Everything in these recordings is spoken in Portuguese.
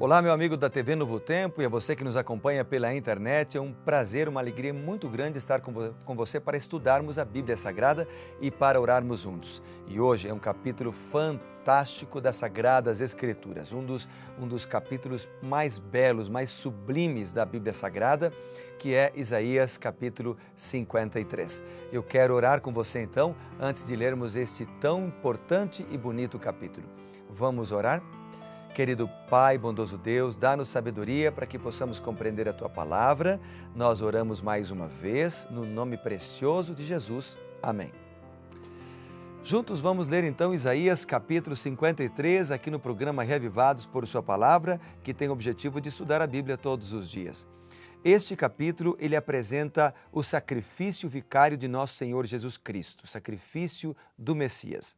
Olá, meu amigo da TV Novo Tempo e a você que nos acompanha pela internet. É um prazer, uma alegria muito grande estar com você para estudarmos a Bíblia Sagrada e para orarmos juntos. E hoje é um capítulo fantástico das Sagradas Escrituras, um dos capítulos mais belos, mais sublimes da Bíblia Sagrada, que é Isaías capítulo 53. Eu quero orar com você então, antes de lermos este tão importante e bonito capítulo. Vamos orar? Querido Pai, bondoso Deus, dá-nos sabedoria para que possamos compreender a Tua Palavra. Nós oramos mais uma vez, no nome precioso de Jesus. Amém. Juntos vamos ler então Isaías capítulo 53, aqui no programa Reavivados por Sua Palavra, que tem o objetivo de estudar a Bíblia todos os dias. Este capítulo, ele apresenta o sacrifício vicário de nosso Senhor Jesus Cristo, o sacrifício do Messias.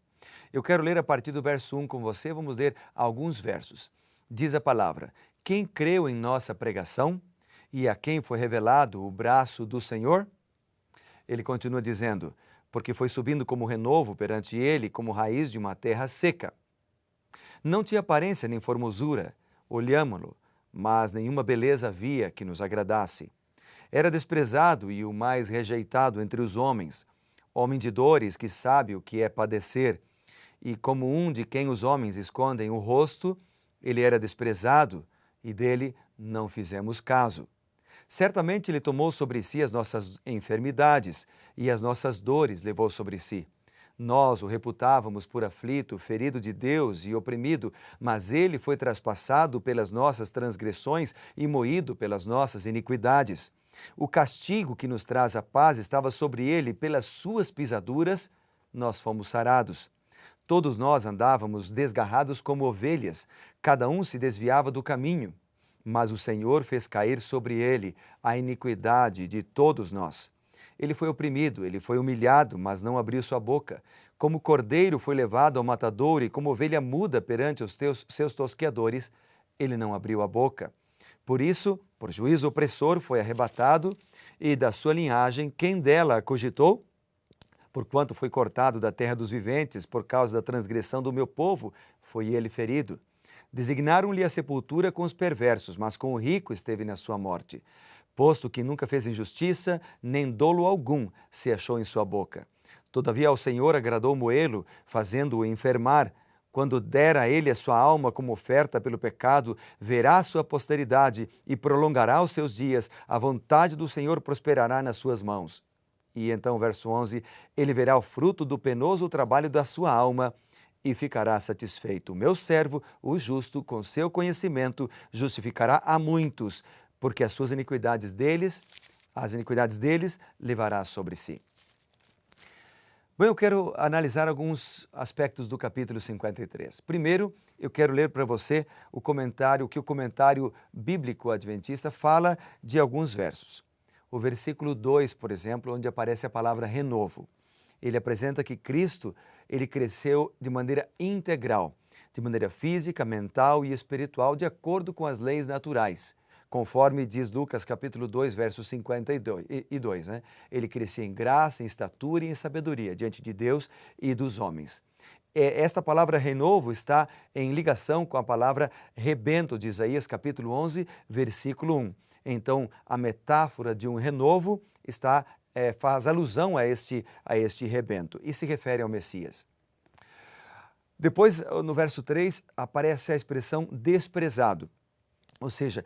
Eu quero ler a partir do verso 1 com você, vamos ler alguns versos. Diz a palavra: quem creu em nossa pregação e a quem foi revelado o braço do Senhor? Ele continua dizendo: porque foi subindo como renovo perante ele, como raiz de uma terra seca. Não tinha aparência nem formosura, olhámo-lo, mas nenhuma beleza havia que nos agradasse. Era desprezado e o mais rejeitado entre os homens, homem de dores que sabe o que é padecer, e como um de quem os homens escondem o rosto, ele era desprezado e dele não fizemos caso. Certamente ele tomou sobre si as nossas enfermidades e as nossas dores levou sobre si. Nós o reputávamos por aflito, ferido de Deus e oprimido, mas ele foi traspassado pelas nossas transgressões e moído pelas nossas iniquidades. O castigo que nos traz a paz estava sobre ele, pelas suas pisaduras nós fomos sarados. Todos nós andávamos desgarrados como ovelhas, cada um se desviava do caminho, mas o Senhor fez cair sobre ele a iniquidade de todos nós. Ele foi oprimido, ele foi humilhado, mas não abriu sua boca. Como cordeiro foi levado ao matadouro e como ovelha muda perante os seus tosqueadores, ele não abriu a boca. Por isso, por juízo opressor, foi arrebatado, e da sua linhagem, quem dela cogitou? Porquanto foi cortado da terra dos viventes, por causa da transgressão do meu povo, foi ele ferido. Designaram-lhe a sepultura com os perversos, mas com o rico esteve na sua morte. Posto que nunca fez injustiça, nem dolo algum se achou em sua boca. Todavia ao Senhor agradou moê-lo, fazendo-o enfermar. Quando der a ele a sua alma como oferta pelo pecado, verá a sua posteridade e prolongará os seus dias. A vontade do Senhor prosperará nas suas mãos. E então, verso 11, ele verá o fruto do penoso trabalho da sua alma e ficará satisfeito. O meu servo, o justo, com seu conhecimento, justificará a muitos, porque as iniquidades deles, levará sobre si. Bom, eu quero analisar alguns aspectos do capítulo 53. Primeiro, eu quero ler para você o comentário bíblico adventista fala de alguns versos. O versículo 2, por exemplo, onde aparece a palavra renovo. Ele apresenta que Cristo, ele cresceu de maneira integral, de maneira física, mental e espiritual, de acordo com as leis naturais. Conforme diz Lucas capítulo 2, verso 52, né? Ele crescia em graça, em estatura e em sabedoria diante de Deus e dos homens. Esta palavra renovo está em ligação com a palavra rebento de Isaías capítulo 11, versículo 1. Então, a metáfora de um renovo faz alusão a este rebento e se refere ao Messias. Depois, no verso 3, aparece a expressão desprezado. Ou seja,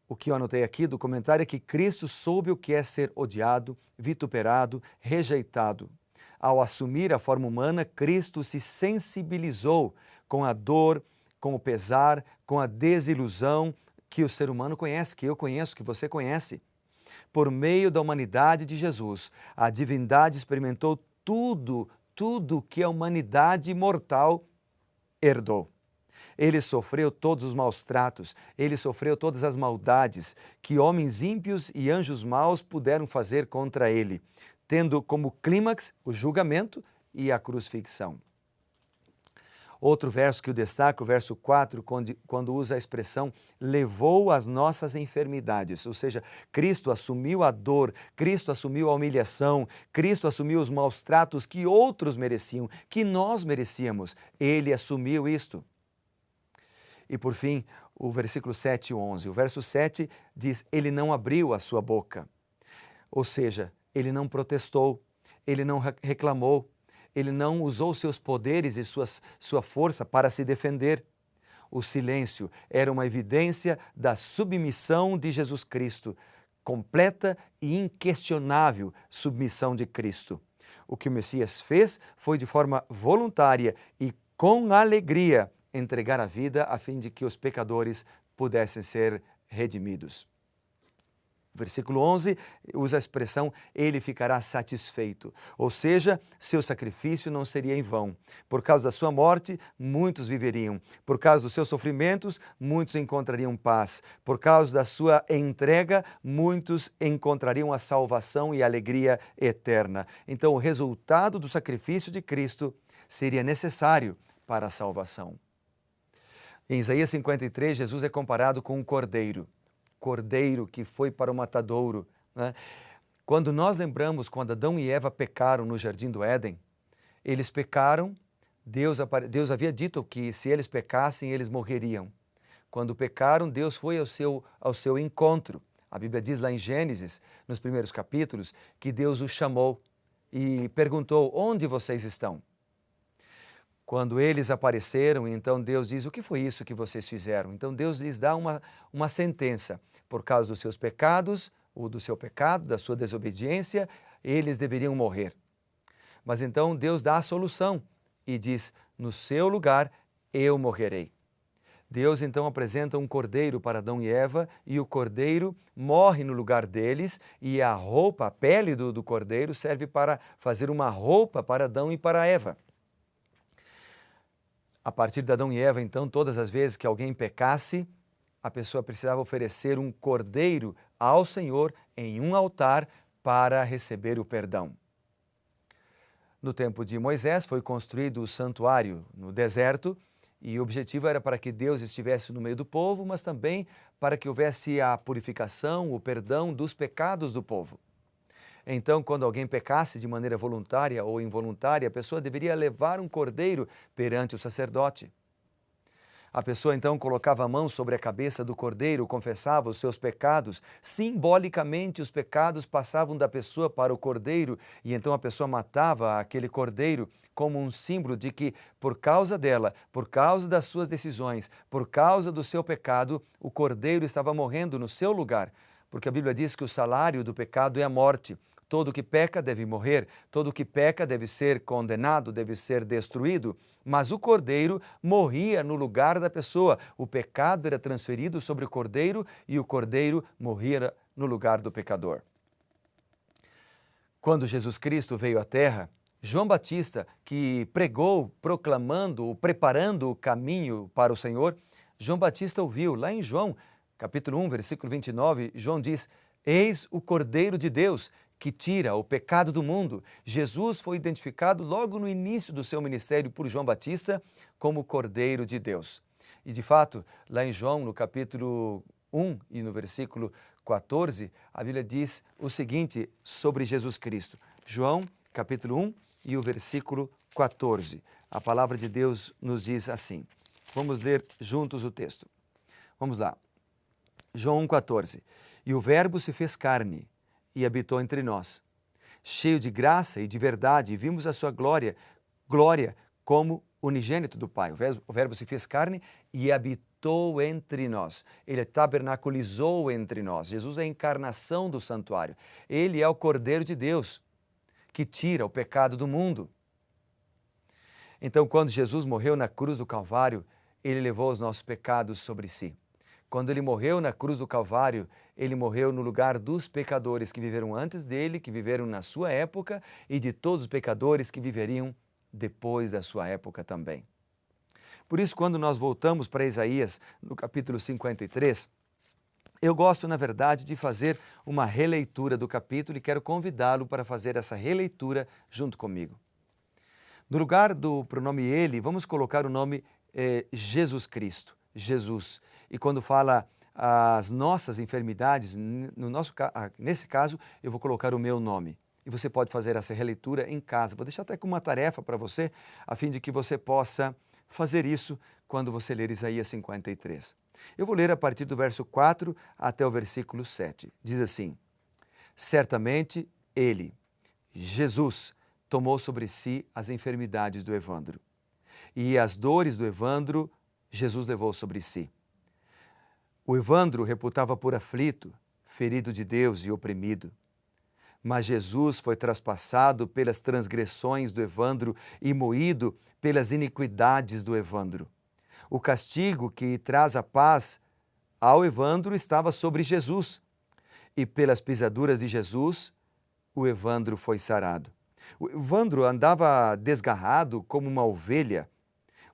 o que eu anotei aqui do comentário é que Cristo soube o que é ser odiado, vituperado, rejeitado. Ao assumir a forma humana, Cristo se sensibilizou com a dor, com o pesar, com a desilusão que o ser humano conhece, que eu conheço, que você conhece. Por meio da humanidade de Jesus, a divindade experimentou tudo que a humanidade mortal herdou. Ele sofreu todos os maus tratos, ele sofreu todas as maldades que homens ímpios e anjos maus puderam fazer contra ele, tendo como clímax o julgamento e a crucifixão. Outro verso que o destaca, o verso 4, quando usa a expressão levou as nossas enfermidades, ou seja, Cristo assumiu a dor, Cristo assumiu a humilhação, Cristo assumiu os maus tratos que outros mereciam, que nós merecíamos. Ele assumiu isto. E por fim, o versículo 7 e 11. O verso 7 diz, ele não abriu a sua boca. Ou seja, ele não protestou, ele não reclamou, ele não usou seus poderes e sua força para se defender. O silêncio era uma evidência da submissão de Jesus Cristo, completa e inquestionável submissão de Cristo. O que o Messias fez foi de forma voluntária e com alegria entregar a vida a fim de que os pecadores pudessem ser redimidos. Versículo 11 usa a expressão, ele ficará satisfeito, ou seja, seu sacrifício não seria em vão. Por causa da sua morte, muitos viveriam. Por causa dos seus sofrimentos, muitos encontrariam paz. Por causa da sua entrega, muitos encontrariam a salvação e a alegria eterna. Então, o resultado do sacrifício de Cristo seria necessário para a salvação. Em Isaías 53, Jesus é comparado com um cordeiro que foi para o matadouro, né? Quando nós lembramos quando Adão e Eva pecaram no Jardim do Éden, eles pecaram, Deus havia dito que se eles pecassem, eles morreriam. Quando pecaram, Deus foi ao seu encontro. A Bíblia diz lá em Gênesis, nos primeiros capítulos, que Deus os chamou e perguntou, onde vocês estão? Quando eles apareceram, então Deus diz, o que foi isso que vocês fizeram? Então Deus lhes dá uma sentença. Por causa dos seus pecados, ou do seu pecado, da sua desobediência, eles deveriam morrer. Mas então Deus dá a solução e diz, no seu lugar eu morrerei. Deus então apresenta um cordeiro para Adão e Eva e o cordeiro morre no lugar deles e a roupa, a pele do cordeiro serve para fazer uma roupa para Adão e para Eva. A partir de Adão e Eva, então, todas as vezes que alguém pecasse, a pessoa precisava oferecer um cordeiro ao Senhor em um altar para receber o perdão. No tempo de Moisés foi construído o santuário no deserto e o objetivo era para que Deus estivesse no meio do povo, mas também para que houvesse a purificação, o perdão dos pecados do povo. Então, quando alguém pecasse de maneira voluntária ou involuntária, a pessoa deveria levar um cordeiro perante o sacerdote. A pessoa então colocava a mão sobre a cabeça do cordeiro, confessava os seus pecados. Simbolicamente, os pecados passavam da pessoa para o cordeiro e então a pessoa matava aquele cordeiro como um símbolo de que, por causa dela, por causa das suas decisões, por causa do seu pecado, o cordeiro estava morrendo no seu lugar. Porque a Bíblia diz que o salário do pecado é a morte. Todo que peca deve morrer, todo que peca deve ser condenado, deve ser destruído. Mas o cordeiro morria no lugar da pessoa. O pecado era transferido sobre o cordeiro e o cordeiro morria no lugar do pecador. Quando Jesus Cristo veio à terra, João Batista, que pregou, proclamando, preparando o caminho para o Senhor, João Batista ouviu, lá em João, capítulo 1, versículo 29, João diz, eis o Cordeiro de Deus, que tira o pecado do mundo. Jesus foi identificado logo no início do seu ministério por João Batista como Cordeiro de Deus. E de fato, lá em João, no capítulo 1 e no versículo 14, a Bíblia diz o seguinte sobre Jesus Cristo. João, capítulo 1 e o versículo 14. A palavra de Deus nos diz assim. Vamos ler juntos o texto. Vamos lá. João 1,14. E o Verbo se fez carne e habitou entre nós, cheio de graça e de verdade, e vimos a sua glória como unigênito do Pai. O Verbo se fez carne e habitou entre nós. Ele tabernaculizou entre nós. Jesus é a encarnação do santuário. Ele é o Cordeiro de Deus, que tira o pecado do mundo. Então, quando Jesus morreu na cruz do Calvário, ele levou os nossos pecados sobre si. Quando ele morreu na cruz do Calvário, ele morreu no lugar dos pecadores que viveram antes dele, que viveram na sua época, e de todos os pecadores que viveriam depois da sua época também. Por isso, quando nós voltamos para Isaías, no capítulo 53, eu gosto, na verdade, de fazer uma releitura do capítulo e quero convidá-lo para fazer essa releitura junto comigo. No lugar do pronome ele, vamos colocar o nome Jesus Cristo, Jesus. E quando fala as nossas enfermidades, nesse caso, eu vou colocar o meu nome. E você pode fazer essa releitura em casa. Vou deixar até com uma tarefa para você, a fim de que você possa fazer isso quando você ler Isaías 53. Eu vou ler a partir do verso 4 até o versículo 7. Diz assim: Certamente ele, Jesus, tomou sobre si as enfermidades do Evandro, e as dores do Evandro Jesus levou sobre si. O Evandro reputava por aflito, ferido de Deus e oprimido. Mas Jesus foi traspassado pelas transgressões do Evandro e moído pelas iniquidades do Evandro. O castigo que traz a paz ao Evandro estava sobre Jesus, e pelas pisaduras de Jesus, o Evandro foi sarado. O Evandro andava desgarrado como uma ovelha.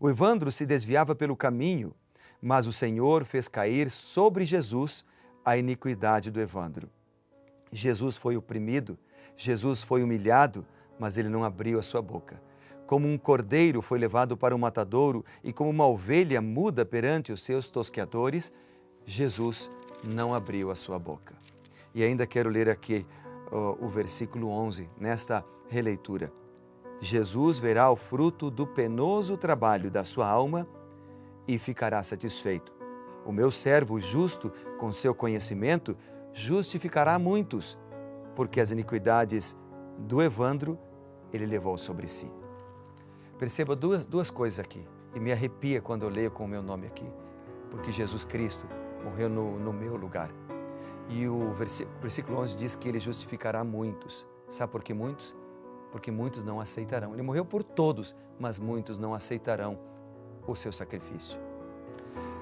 O Evandro se desviava pelo caminho, mas o Senhor fez cair sobre Jesus a iniquidade do Evandro. Jesus foi oprimido, Jesus foi humilhado, mas ele não abriu a sua boca. Como um cordeiro foi levado para o matadouro e como uma ovelha muda perante os seus tosqueadores, Jesus não abriu a sua boca. E ainda quero ler aqui o versículo 11, nesta releitura. Jesus verá o fruto do penoso trabalho da sua alma e ficará satisfeito. O meu servo justo, com seu conhecimento, justificará muitos, porque as iniquidades do Evandro ele levou sobre si. Perceba duas coisas aqui, e me arrepia quando eu leio com o meu nome aqui, porque Jesus Cristo morreu no meu lugar. E o versículo 11 diz que ele justificará muitos. Sabe por que muitos? Porque muitos não aceitarão. Ele morreu por todos, mas muitos não aceitarão o seu sacrifício.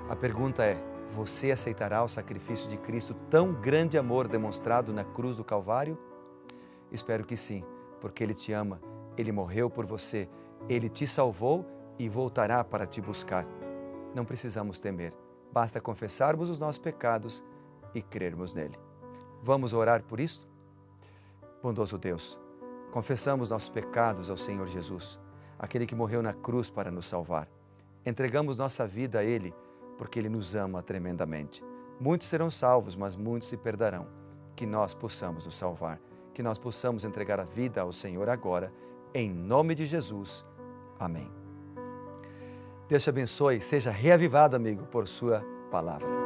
A pergunta é: você aceitará o sacrifício de Cristo, tão grande amor demonstrado na cruz do Calvário? Espero que sim, porque Ele te ama, Ele morreu por você, Ele te salvou e voltará para te buscar. Não precisamos temer, basta confessarmos os nossos pecados e crermos nele. Vamos orar por isso? Bondoso Deus, confessamos nossos pecados ao Senhor Jesus, aquele que morreu na cruz para nos salvar. Entregamos nossa vida a Ele, porque Ele nos ama tremendamente. Muitos serão salvos, mas muitos se perderão. Que nós possamos nos salvar, que nós possamos entregar a vida ao Senhor agora, em nome de Jesus. Amém. Deus te abençoe, seja reavivado, amigo, por sua palavra.